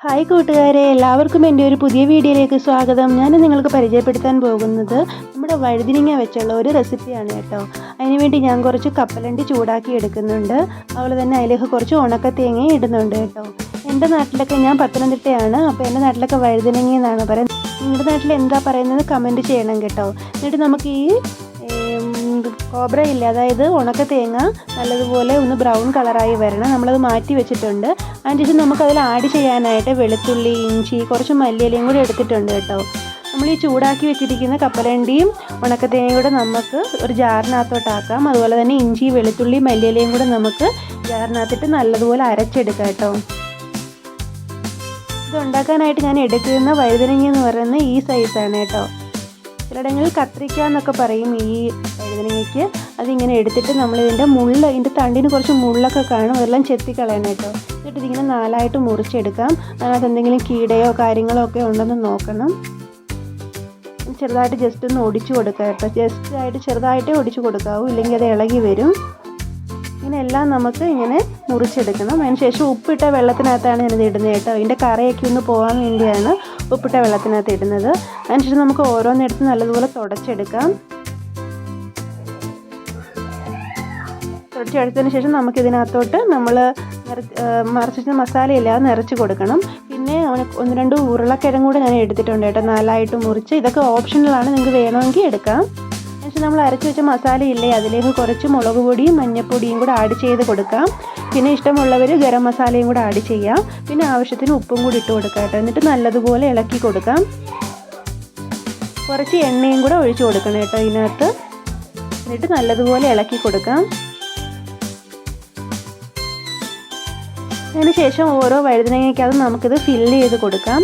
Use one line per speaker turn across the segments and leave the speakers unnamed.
Hi കൂട്ടുകാരെ, എല്ലാവർക്കും എൻ്റെ ഒരു പുതിയ വീഡിയോയിലേക്ക് സ്വാഗതം. ഞാൻ നിങ്ങൾക്ക് പരിചയപ്പെടുത്താൻ പോകുന്നത് നമ്മുടെ വഴുതിനിങ്ങ വെച്ചുള്ള ഒരു റെസിപ്പിയാണ് കേട്ടോ. അതിനുവേണ്ടി ഞാൻ കുറച്ച് കപ്പലണ്ടി ചൂടാക്കി എടുക്കുന്നുണ്ട്. അതുപോലെ തന്നെ അതിലേക്ക് കുറച്ച് ഉണക്ക തേങ്ങ ഇടുന്നുണ്ട് കേട്ടോ. എൻ്റെ നാട്ടിലൊക്കെ, ഞാൻ പത്തനംതിട്ടയാണ്, അപ്പോൾ എൻ്റെ നാട്ടിലൊക്കെ വഴുതിനിങ്ങ എന്നാണ് പറയുന്നത്. നിങ്ങളുടെ നാട്ടിൽ എന്താ പറയുന്നത് കമൻറ്റ് ചെയ്യണം കേട്ടോ. എന്നിട്ട് നമുക്ക് ഈ കോബ്ര ഇല്ല, അതായത് ഉണക്ക തേങ്ങ നല്ലതുപോലെ ഒന്ന് ബ്രൗൺ കളറായി വരണം. നമ്മളത് മാറ്റി വെച്ചിട്ടുണ്ട്. അതിനുശേഷം നമുക്കതിൽ ആഡ് ചെയ്യാനായിട്ട് വെളുത്തുള്ളി, ഇഞ്ചി, കുറച്ച് മല്ലിയിലയും കൂടി എടുത്തിട്ടുണ്ട് കേട്ടോ. നമ്മൾ ഈ ചൂടാക്കി വെച്ചിരിക്കുന്ന കപ്പലണ്ടിയും ഉണക്ക തേങ്ങയും കൂടെ നമുക്ക് ഒരു ജാറിനകത്തോട്ടാക്കാം. അതുപോലെ തന്നെ ഇഞ്ചി, വെളുത്തുള്ളി, മല്ലിയിലയും കൂടെ നമുക്ക് ജാറിനകത്തിട്ട് നല്ലതുപോലെ അരച്ചെടുക്കാം കേട്ടോ. ഇത് ഉണ്ടാക്കാനായിട്ട് ഞാൻ എടുക്കുന്ന വഴുതനങ്ങ എന്ന് പറയുന്നത് ഈ സൈസാണ് കേട്ടോ. ചിലയിടങ്ങളിൽ കത്രിക്ക എന്നൊക്കെ പറയും ഈ വഴുതനങ്ങയ്ക്ക്. അതിങ്ങനെ എടുത്തിട്ട് നമ്മളിതിൻ്റെ ഇതിൻ്റെ തണ്ടിന് കുറച്ച് മുള്ളൊക്കെ കാണും, അതെല്ലാം ചെത്തിക്കളയണം കേട്ടോ. എന്നിട്ട് ഇതിങ്ങനെ നാലായിട്ട് മുറിച്ചെടുക്കാം. അതിനകത്ത് എന്തെങ്കിലും കീടയോ കാര്യങ്ങളോ ഒക്കെ ഉണ്ടെന്ന് നോക്കണം. ചെറുതായിട്ട് ജസ്റ്റ് ഒന്ന് ഒടിച്ചു കൊടുക്കുക കേട്ടോ. ജസ്റ്റ് ചെറുതായിട്ടേ ഒടിച്ചു കൊടുക്കാവൂ, ഇല്ലെങ്കിൽ അത് ഇളകി വരും. ഇങ്ങനെ എല്ലാം നമുക്ക് ഇങ്ങനെ മുറിച്ചെടുക്കണം. അതിനുശേഷം ഉപ്പിട്ട വെള്ളത്തിനകത്താണ് ഞാനിത് ഇടുന്നത് കേട്ടോ. ഇതിൻ്റെ കറയൊക്കെ ഒന്ന് പോകാൻ വേണ്ടിയാണ് ഉപ്പിട്ട വെള്ളത്തിനകത്ത് ഇടുന്നത്. അതിനുശേഷം നമുക്ക് ഓരോന്നെടുത്ത് നല്ലതുപോലെ തുടച്ചെടുക്കാം. തുടച്ചെടുത്തതിന് ശേഷം നമുക്കിതിനകത്തോട്ട് നമ്മൾ മറിച്ചിട്ട് മസാലയില്ല നിറച്ച് കൊടുക്കണം. പിന്നെ ഒന്ന് രണ്ട് ഉരുളക്കിഴങ്ങ് കൂടെ ഞാൻ എടുത്തിട്ടുണ്ട് കേട്ടോ, നാലായിട്ട് മുറിച്ച്. ഇതൊക്കെ ഓപ്ഷണലാണ്, നിങ്ങൾക്ക് വേണമെങ്കിൽ എടുക്കാം. അതിനുശേഷം നമ്മൾ അരച്ച് വെച്ച മസാല ഇല്ലേ, അതിലേക്ക് കുറച്ച് മുളക് പൊടിയും മഞ്ഞൾപ്പൊടിയും കൂടെ ആഡ് ചെയ്ത് കൊടുക്കാം. പിന്നെ ഇഷ്ടമുള്ളവർ ഗരം മസാലയും കൂടെ ആഡ് ചെയ്യാം. പിന്നെ ആവശ്യത്തിന് ഉപ്പും കൂടി ഇട്ട് കൊടുക്കാം കേട്ടോ. എന്നിട്ട് നല്ലതുപോലെ ഇളക്കി കൊടുക്കാം. കുറച്ച് എണ്ണയും കൂടെ ഒഴിച്ച് കൊടുക്കണം കേട്ടോ ഇതിനകത്ത്. എന്നിട്ട് നല്ലതുപോലെ ഇളക്കി കൊടുക്കാം. അതിനുശേഷം ഓരോ വഴുതനങ്ങയ്ക്കകത്ത് നമുക്കിത് ഫില്ല് ചെയ്ത് കൊടുക്കാം.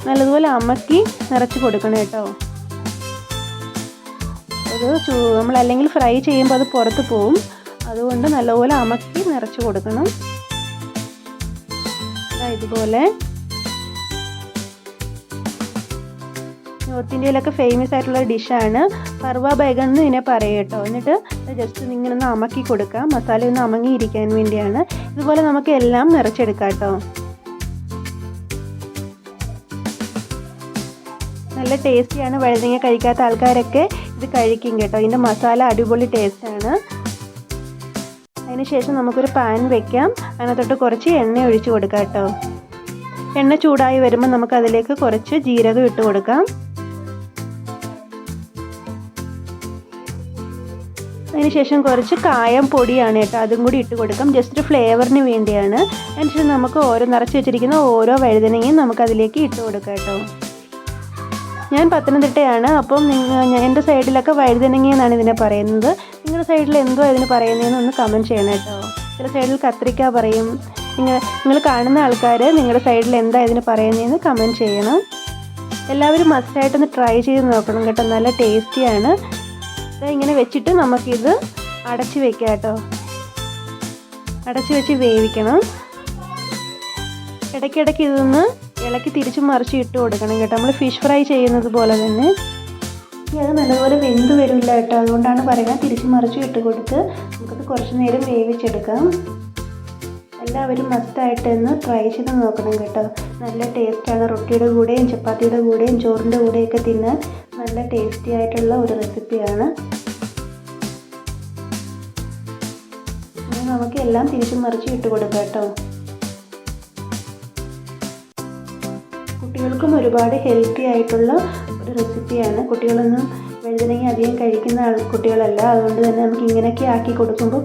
നല്ലതുപോലെ അമക്കി നിറച്ച് കൊടുക്കണം കേട്ടോ. അത് നമ്മൾ അല്ലെങ്കിൽ ഫ്രൈ ചെയ്യുമ്പോൾ അത് പുറത്ത് പോവും. അതുകൊണ്ട് നല്ലപോലെ അമക്കി നിറച്ച് കൊടുക്കണം. ഇതുപോലെ നോർത്ത് ഇന്ത്യയിലൊക്കെ ഫേമസ് ആയിട്ടുള്ള ഡിഷാണ് പർവ ബൈഗൺ എന്ന് ഇതിനെ പറയും കേട്ടോ. എന്നിട്ട് ജസ്റ്റ് ഇങ്ങനെ ഒന്ന് അമക്കി കൊടുക്കാം, മസാല ഒന്ന് അമങ്ങിയിരിക്കാൻ വേണ്ടിയാണ്. ഇതുപോലെ നമുക്ക് എല്ലാം നിറച്ചെടുക്കാം കേട്ടോ. നല്ല ടേസ്റ്റിയാണ്. വഴുതനങ്ങ കഴിക്കാത്ത ആൾക്കാരൊക്കെ ഇത് കഴിക്കും കേട്ടോ. ഇതിൻ്റെ മസാല അടിപൊളി ടേസ്റ്റാണ്. അതിനുശേഷം നമുക്കൊരു പാൻ വെക്കാം. അതിനകത്തോട്ട് കുറച്ച് എണ്ണ ഒഴിച്ച് കൊടുക്കാം കേട്ടോ. എണ്ണ ചൂടായി വരുമ്പോൾ നമുക്ക് അതിലേക്ക് കുറച്ച് ജീരകം ഇട്ട് കൊടുക്കാം. അതിനുശേഷം കുറച്ച് കായം പൊടിയാണ് കേട്ടോ, അതും കൂടി ഇട്ട് കൊടുക്കാം, ജസ്റ്റ് ഫ്ലേവറിന് വേണ്ടിയാണ്. അതിനുശേഷം നമുക്ക് നിറച്ച് വെച്ചിരിക്കുന്ന ഓരോ വഴുതനങ്ങയും നമുക്കതിലേക്ക് ഇട്ട് കൊടുക്കാം കേട്ടോ. ഞാൻ പത്തനംതിട്ടയാണ്, അപ്പം എൻ്റെ സൈഡിലൊക്കെ വഴുതനങ്ങ എന്നാണ് ഇതിനെ പറയുന്നത്. നിങ്ങളുടെ സൈഡിൽ എന്തോ ഇതിന് പറയുന്നതെന്ന് ഒന്ന് കമൻറ്റ് ചെയ്യണം കേട്ടോ. ചില സൈഡിൽ കത്രിക്ക പറയും. നിങ്ങൾ കാണുന്ന ആൾക്കാർ നിങ്ങളുടെ സൈഡിൽ എന്താ ഇതിന് പറയുന്നതെന്ന് കമൻറ്റ് ചെയ്യണം. എല്ലാവരും മസ്റ്റായിട്ടൊന്ന് ട്രൈ ചെയ്ത് നോക്കണം കേട്ടോ, നല്ല ടേസ്റ്റിയാണ്. ഇങ്ങനെ വെച്ചിട്ട് നമുക്കിത് അടച്ച് വെക്കാം കേട്ടോ. അടച്ച് വെച്ച് വേവിക്കണം. ഇടയ്ക്കിടയ്ക്ക് ഇതൊന്ന് ഇളക്കി തിരിച്ചും മറിച്ച് ഇട്ട് കൊടുക്കണം കേട്ടോ, നമ്മൾ ഫിഷ് ഫ്രൈ ചെയ്യുന്നത് പോലെ തന്നെ. അത് നല്ലതുപോലെ വെന്ത് വരില്ല കേട്ടോ, അതുകൊണ്ടാണ് പറയുന്നത് തിരിച്ചും മറിച്ചും ഇട്ട് കൊടുത്ത് നമുക്കത് കുറച്ച് നേരം വേവിച്ചെടുക്കാം. എല്ലാവരും മസ്റ്റായിട്ടൊന്ന് ട്രൈ ചെയ്ത് നോക്കണം കേട്ടോ. നല്ല ടേസ്റ്റാണ്. റൊട്ടിയുടെ കൂടെയും ചപ്പാത്തിയുടെ കൂടെയും ചോറിൻ്റെ കൂടെയൊക്കെ തിന്നാൻ നല്ല ടേസ്റ്റി ആയിട്ടുള്ള ഒരു റെസിപ്പിയാണ്. നമുക്ക് എല്ലാം തിരിച്ചും മറിച്ച് ഇട്ട് കൊടുക്കാം കേട്ടോ. കുട്ടികൾക്കും ഒരുപാട് ഹെൽത്തി ആയിട്ടുള്ള ഒരു റെസിപ്പിയാണ്. കുട്ടികളൊന്നും വഴുതനങ്ങ അധികം കഴിക്കുന്ന കുട്ടികളല്ല, അതുകൊണ്ട് തന്നെ നമുക്ക് ഇങ്ങനെയൊക്കെ ആക്കി കൊടുക്കുമ്പോൾ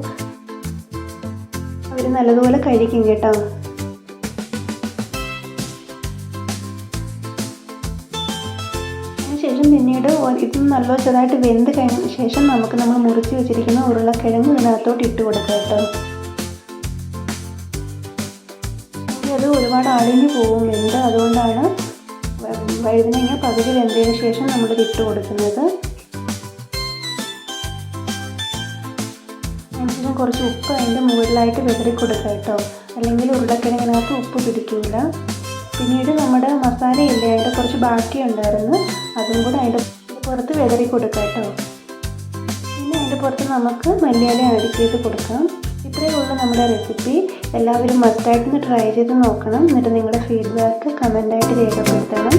അവർ നല്ലതുപോലെ കഴിക്കും കേട്ടോ. അതിനുശേഷം പിന്നീട് ഇത് നല്ല ചെറുതായിട്ട് വെന്ത് കഴിഞ്ഞതിന് ശേഷം നമ്മൾ മുറിച്ച് വെച്ചിരിക്കുന്ന ഉരുളക്കിഴങ്ങ് ഇതിനകത്തോട്ട് ഇട്ട് കൊടുക്കാം കേട്ടോ. അത് ഒരുപാട് അളിഞ്ഞു പോകും വെന്ത്, അതുകൊണ്ടാണ് വഴുതനങ്ങ പകുതി വെന്തതിന് ശേഷം നമ്മളിത് ഇട്ട് കൊടുക്കുന്നത്. അതിനുശേഷം കുറച്ച് ഉപ്പ് അതിൻ്റെ മുകളിലായിട്ട് വിതറി കൊടുക്കാം കേട്ടോ, അല്ലെങ്കിൽ ഉരുളക്കിഴങ്ങിനകത്ത് ഉപ്പ് പിടിക്കില്ല. പിന്നീട് നമ്മുടെ മസാലയില്ലേ, അതിൻ്റെ കുറച്ച് ബാക്കി ഉണ്ടായിരുന്നു, അതും കൂടെ അതിൻ്റെ പുറത്ത് വിതറി കൊടുക്കാം കേട്ടോ. പിന്നെ അതിൻ്റെ പുറത്ത് നമുക്ക് മല്ലിയില ആഡ് ചെയ്ത് കൊടുക്കാം. ഇത്രയേ ഉള്ളൂ നമ്മുടെ റെസിപ്പി. എല്ലാവരും മസ്റ്റായിട്ടൊന്ന് ട്രൈ ചെയ്ത് നോക്കണം. എന്നിട്ട് നിങ്ങളുടെ ഫീഡ്ബാക്ക് കമൻ്റായിട്ട് രേഖപ്പെടുത്തണം.